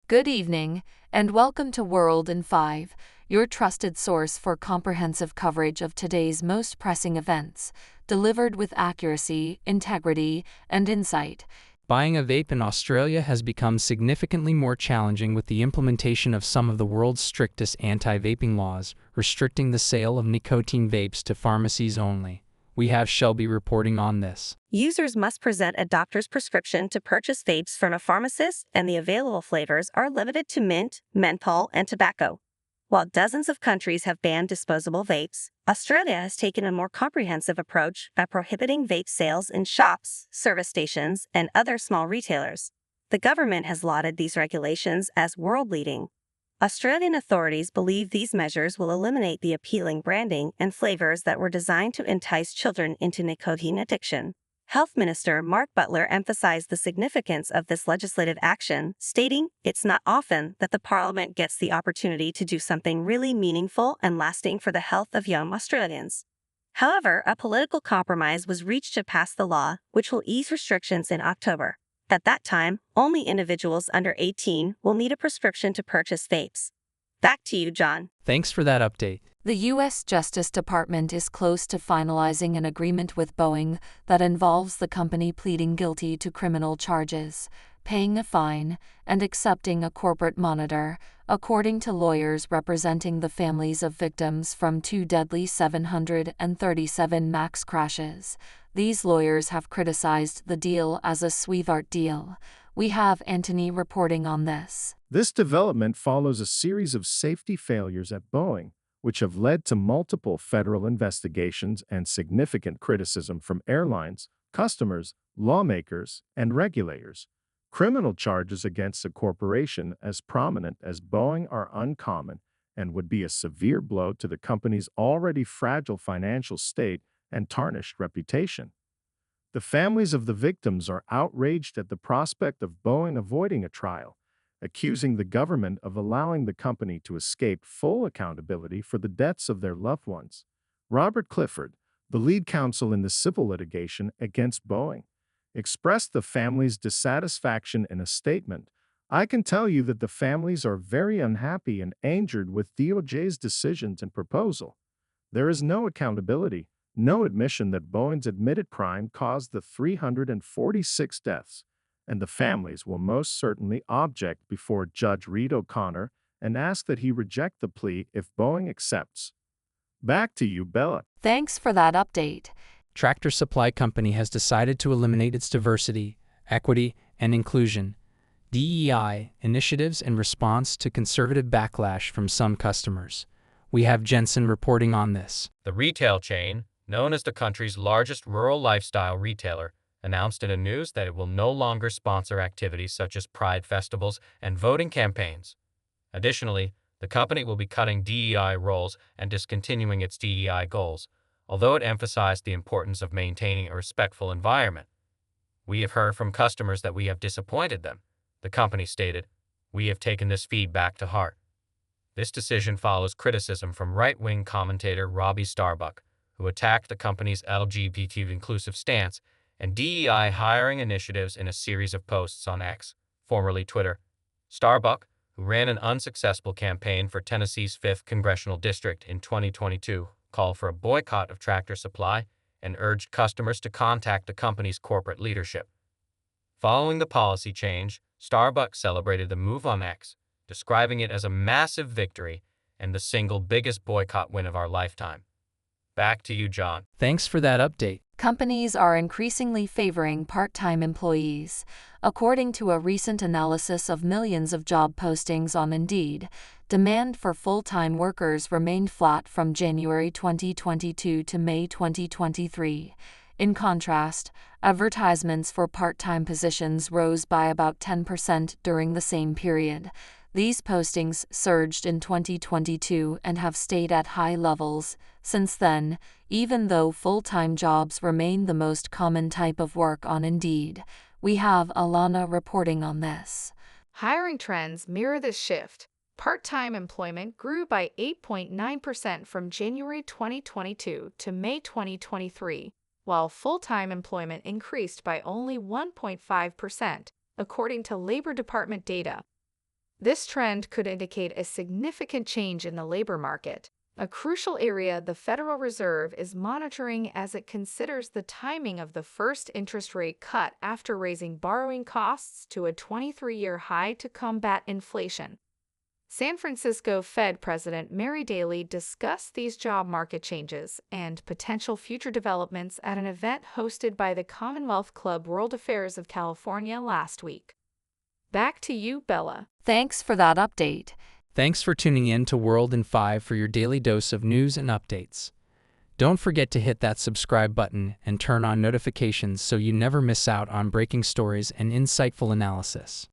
Good evening, and welcome to World in 5, your trusted source for comprehensive coverage of today's most pressing events, delivered with accuracy, integrity, and insight. Buying a vape in Australia has become significantly more challenging with the implementation of some of the world's strictest anti-vaping laws, restricting the sale of nicotine vapes to pharmacies only. We have Shelby reporting on this. Users must present a doctor's prescription to purchase vapes from a pharmacist, and the available flavors are limited to mint, menthol, and tobacco. While dozens of countries have banned disposable vapes, Australia has taken a more comprehensive approach by prohibiting vape sales in shops, service stations, and other small retailers. The government has lauded these regulations as world-leading. Australian authorities believe these measures will eliminate the appealing branding and flavors that were designed to entice children into nicotine addiction. Health Minister Mark Butler emphasized the significance of this legislative action, stating, "It's not often that the Parliament gets the opportunity to do something really meaningful and lasting for the health of young Australians." However, a political compromise was reached to pass the law, which will ease restrictions in October. At that time, only individuals under 18 will need a prescription to purchase vapes. Back to you, John. Thanks for that update. The U.S. Justice Department is close to finalizing an agreement with Boeing that involves the company pleading guilty to criminal charges, paying a fine, and accepting a corporate monitor, according to lawyers representing the families of victims from two deadly 737 MAX crashes. These lawyers have criticized the deal as a sweetheart deal. We have Anthony reporting on this. This development follows a series of safety failures at Boeing, which have led to multiple federal investigations and significant criticism from airlines, customers, lawmakers, and regulators. Criminal charges against a corporation as prominent as Boeing are uncommon and would be a severe blow to the company's already fragile financial state and tarnished reputation. The families of the victims are outraged at the prospect of Boeing avoiding a trial, accusing the government of allowing the company to escape full accountability for the deaths of their loved ones. Robert Clifford, the lead counsel in the civil litigation against Boeing, expressed the family's dissatisfaction in a statement. "I can tell you that the families are very unhappy and angered with DOJ's decisions and proposal. There is no accountability, no admission that Boeing's admitted crime caused the 346 deaths, and the families will most certainly object before Judge Reed O'Connor and ask that he reject the plea if Boeing accepts." Back to you, Bella. Thanks for that update. Tractor Supply Company has decided to eliminate its diversity, equity, and inclusion (DEI) initiatives in response to conservative backlash from some customers. We have Jensen reporting on this. The retail chain, known as the country's largest rural lifestyle retailer, announced in a news that it will no longer sponsor activities such as pride festivals and voting campaigns. Additionally, the company will be cutting DEI roles and discontinuing its DEI goals, although it emphasized the importance of maintaining a respectful environment. "We have heard from customers that we have disappointed them," the company stated. "We have taken this feedback to heart." This decision follows criticism from right-wing commentator Robbie Starbuck, who attacked the company's LGBT inclusive stance and DEI hiring initiatives in a series of posts on X, formerly Twitter. Starbuck, who ran an unsuccessful campaign for Tennessee's 5th Congressional District in 2022, called for a boycott of Tractor Supply and urged customers to contact the company's corporate leadership. Following the policy change, Starbuck celebrated the move on X, describing it as a massive victory and the single biggest boycott win of our lifetime. Back to you, John. Thanks for that update. Companies are increasingly favoring part-time employees. According to a recent analysis of millions of job postings on Indeed, demand for full-time workers remained flat from January 2022 to May 2023. In contrast, advertisements for part-time positions rose by about 10% during the same period. These postings surged in 2022 and have stayed at high levels since then, even though full-time jobs remain the most common type of work on Indeed. We have Alana reporting on this. Hiring trends mirror this shift. Part-time employment grew by 8.9% from January 2022 to May 2023, while full-time employment increased by only 1.5%, according to Labor Department data. This trend could indicate a significant change in the labor market, a crucial area the Federal Reserve is monitoring as it considers the timing of the first interest rate cut after raising borrowing costs to a 23-year high to combat inflation. San Francisco Fed President Mary Daly discussed these job market changes and potential future developments at an event hosted by the Commonwealth Club World Affairs of California last week. Back to you, Bella. Thanks for that update. Thanks for tuning in to World in 5 for your daily dose of news and updates. Don't forget to hit that subscribe button and turn on notifications so you never miss out on breaking stories and insightful analysis.